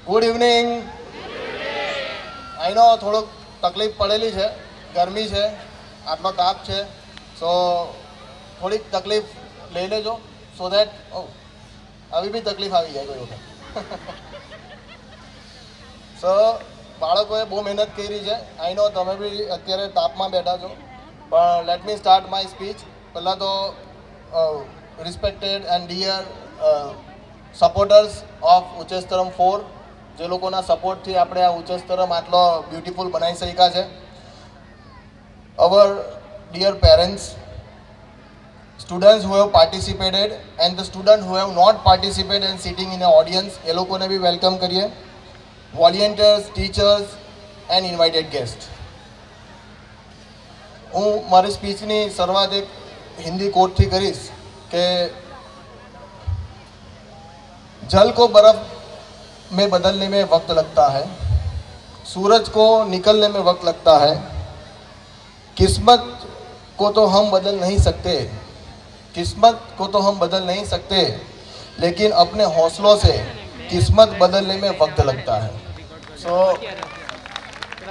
Good evening. આઈ નો થોડોક તકલીફ પડેલી છે, ગરમી છે, આટલો તાપ છે, સો થોડીક તકલીફ લઈ લેજો સો દેટ આવી બી તકલીફ આવી જાય કોઈ વખત. સો બાળકોએ બહુ મહેનત કરી છે. આઈ નો તમે બી અત્યારે તાપમાં બેઠા છો, પણ let me start my speech. પહેલાં તો respected and dear supporters of ઉચ્ચેસ્તરમ 4, જે લોકોના સપોર્ટથી આપણે આ ઉચ્ચેસ્તરમ આટલો બ્યુટિફુલ બનાવી શક્યા છે. Our dear parents, students who have participated and the students who have not participated and sitting in the audience, એ લોકોને બી વેલકમ કરીએ. Volunteers, teachers and invited guest. હું મારી સ્પીચની શરૂઆત એક હિન્દી કોટથી કરીશ કે जल को बर्फ में बदलने में वक्त लगता है, सूरज को निकलने में वक्त लगता है, किस्मत को तो हम बदल नहीं सकते, किस्मत को तो हम बदल नहीं सकते, लेकिन अपने हौसलों से किस्मत बदलने में वक्त लगता है. सो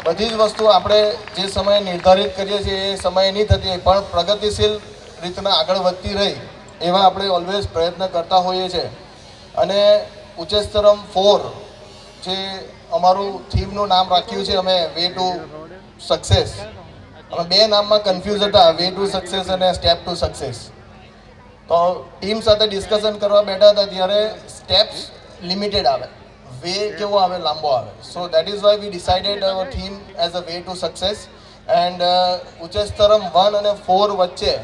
બધી જ વસ્તુ આપણે જે સમયે નિર્ધારિત કરીએ છીએ એ સમયે નહીં થતી, પણ પ્રગતિશીલ રીતના આગળ વધતી રહી એવા આપણે ઓલવેઝ પ્રયત્ન કરતા હોઈએ છીએ. અને ઉચ્ચેસ્તરમ 4 જે અમારું થીમનું નામ રાખ્યું છે અમે વે ટુ સક્સેસ. અમે બે નામમાં કન્ફ્યુઝ હતા, વે ટુ સક્સેસ અને સ્ટેપ ટુ સક્સેસ. તો ટીમ સાથે ડિસ્કશન કરવા બેઠા હતા ત્યારે સ્ટેપ્સ લિમિટેડ આવે, વે કેવો આવે, લાંબો આવે. So that is why we decided our theme as a way to success. And ઉચ્ચેસ્તરમ 1 અને 4 વચ્ચે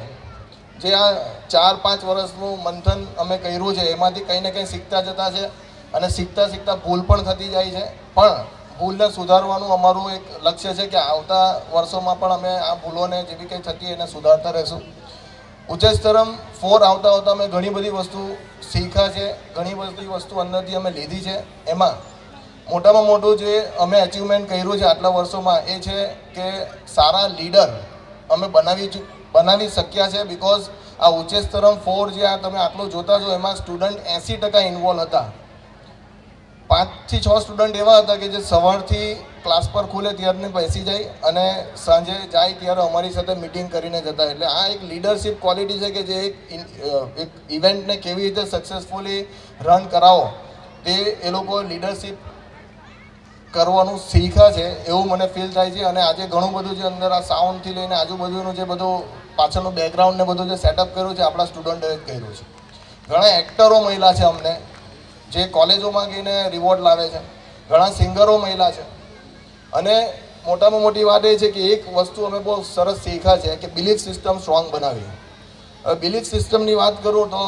જે આ 4-5 વર્ષનું મંથન અમે કર્યું છે એમાંથી કંઈ ને કંઈ શીખતા જતા છે અને શીખતા શીખતા ભૂલ પણ થતી જાય છે. પણ ભૂલને સુધારવાનું અમારું એક લક્ષ્ય છે કે આવતા વર્ષોમાં પણ અમે આ ભૂલોને જે બી કંઈ થતી એને સુધારતા રહીશું. ઉચ્ચેસ્તરમ 4 આવતા આવતા અમે ઘણી બધી વસ્તુ શીખ્યા છે, ઘણી બધી વસ્તુ અંદરથી અમે લીધી છે. એમાં મોટામાં મોટું જે અમે અચીવમેન્ટ કર્યું છે આટલા વર્ષોમાં એ છે કે સારા લીડર અમે બનાવી શક્યા છે. બિકોઝ આ ઉચ્ચેસ્તરમ 4 જે આ તમે આટલું જોતા છો એમાં સ્ટુડન્ટ 80% ઇન્વોલ્વ હતા. 5 થી 6 સ્ટુડન્ટ એવા હતા કે જે સવારથી ક્લાસ પર ખુલે ત્યારને બેસી જાય અને સાંજે જાય ત્યારે અમારી સાથે મિટિંગ કરીને જતા. એટલે આ એક લીડરશિપ ક્વોલિટી છે કે જે એક ઇવેન્ટને કેવી રીતે સક્સેસફુલી રન કરાવો તે એ લોકો લીડરશિપ કરવાનું શીખ્યા છે એવું મને ફીલ થાય છે. અને આજે ઘણું બધું જે અંદર આ સાઉન્ડથી લઈને આજુબાજુનું જે બધું પાછળનું બેકગ્રાઉન્ડ ને બધું જે સેટઅપ કર્યું છે આપણા સ્ટુડન્ટોએ જ કર્યું છે. ઘણા એક્ટરો મહિલા છે અમને જે કોલેજોમાં ગઈને રિવોર્ડ લાવે છે, ઘણા સિંગરો મહિલા છે. અને મોટામાં મોટી વાત એ છે કે એક વસ્તુ અમે બહુ સરસ શીખ્યા છે કે બિલીફ સિસ્ટમ સ્ટ્રોંગ બનાવી. હવે બિલીફ સિસ્ટમની વાત કરું તો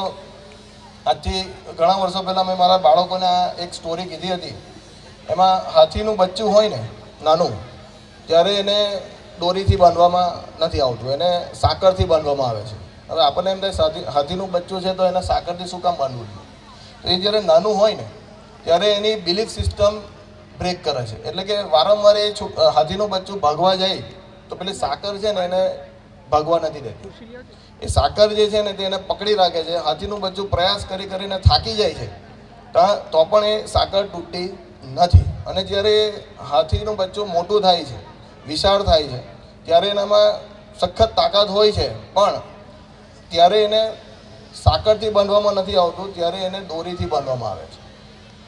આજથી ઘણા વર્ષો પહેલાં મેં મારા બાળકોને આ એક સ્ટોરી કીધી હતી. એમાં હાથીનું બચ્ચું હોય ને નાનું, ત્યારે એને દોરીથી બાંધવામાં નથી આવતું, એને સાકરથી બાંધવામાં આવે છે. હવે આપણને એમ થાય હાથીનું બચ્ચું છે તો એને સાકરથી શું કામ બાંધવું જોઈએ? તો એ જ્યારે નાનું હોય ને ત્યારે એની બિલીફ સિસ્ટમ બ્રેક કરે છે. એટલે કે વારંવાર એ હાથીનું બચ્ચું ભાગવા જાય તો પેલી સાકર છે ને એને ભાગવા નથી દેતી. એ સાકર જે છે ને તે એને પકડી રાખે છે. હાથીનું બચ્ચું પ્રયાસ કરીને થાકી જાય છે તો પણ એ સાકર તૂટતી નથી. અને જ્યારે હાથીનું બચ્ચું મોટું થાય છે, વિશાળ થાય છે, ત્યારે એનામાં સખત તાકાત હોય છે, પણ ત્યારે એને સાકરથી બાંધવામાં નથી આવતું, ત્યારે એને દોરીથી બાંધવામાં આવે છે.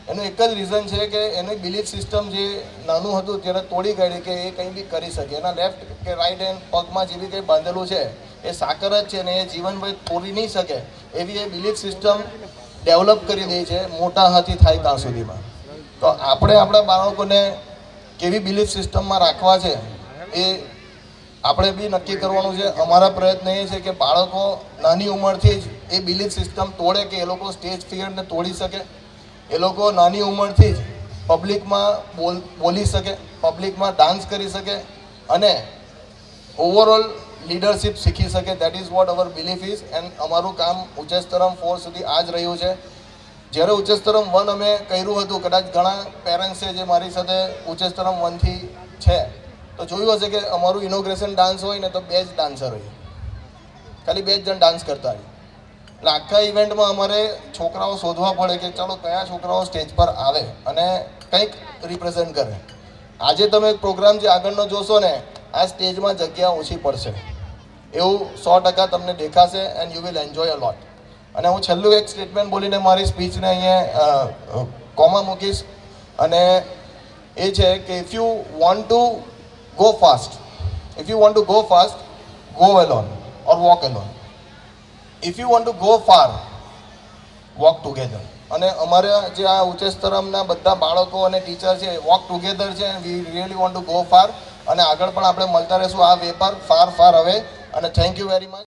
એનું એક જ રીઝન છે કે એની બિલીફ સિસ્ટમ જે નાનું હતું ત્યારે તોડી કાઢી કે એ કંઈ બી કરી શકે. એના લેફ્ટ કે રાઈટ હેન્ડ પગમાં જે બી કંઈ બાંધેલું છે એ સાકર જ છે ને એ જીવનભર તોડી નહીં શકે એવી એ બિલીફ સિસ્ટમ ડેવલપ કરી દે છે મોટા હાથી થાય ત્યાં સુધીમાં. તો આપણે આપણા બાળકોને કેવી બિલીફ સિસ્ટમમાં રાખવા છે એ આપણે બી નક્કી કરવાનું છે. અમારા પ્રયત્ન એ છે કે બાળકો નાની ઉંમરથી જ એ બિલીફ સિસ્ટમ તોડે કે એ લોકો સ્ટેજ ફિયરને તોડી શકે, એ લોકો નાની ઉંમરથી જ પબ્લિકમાં બોલી શકે, પબ્લિકમાં ડાન્સ કરી શકે અને ઓવરઓલ લીડરશિપ શીખી શકે. That is what our belief is. And અમારું કામ ઉચ્ચેસ્તરમ 4 સુધી આ જ રહ્યું છે. જ્યારે ઉચ્ચેસ્તરમ 1 અમે કર્યું હતું, કદાચ ઘણા પેરેન્ટ્સ છે જે મારી સાથે ઉચ્ચેસ્તરમ 1 થી છે તો જોયું હશે કે અમારું ઇનોગ્રેશન ડાન્સ હોય ને તો 2 જ ડાન્સર હોય, ખાલી 2 જ જણ ડાન્સ કરતા હોય. એટલે આખા ઇવેન્ટમાં અમારે છોકરાઓ શોધવા પડે કે ચાલો કયા છોકરાઓ સ્ટેજ પર આવે અને કંઈક રિપ્રેઝેન્ટ કરે. આજે તમે પ્રોગ્રામ જે આગળનો જોશો ને, આ સ્ટેજમાં જગ્યા ઓછી પડશે એવું 100% તમને દેખાશે and you will enjoy a lot. અને હું છેલ્લું એક સ્ટેટમેન્ટ બોલીને મારી સ્પીચને અહીંયા કોમા મૂકીશ, અને એ છે કે if you want to go fast, if you want to go fast, go alone or walk alone. If you want to go far, walk together. અને અમારા જે આ ઉચ્ચસ્તરમના બધા બાળકો અને ટીચર છે, વોક ટુગેધર છે. We really want to go far, અને આગળ પણ આપણે મળતા રહીશું આ વે પર, ફાર ફાર હવે. અને થેન્ક યુ વેરી મચ.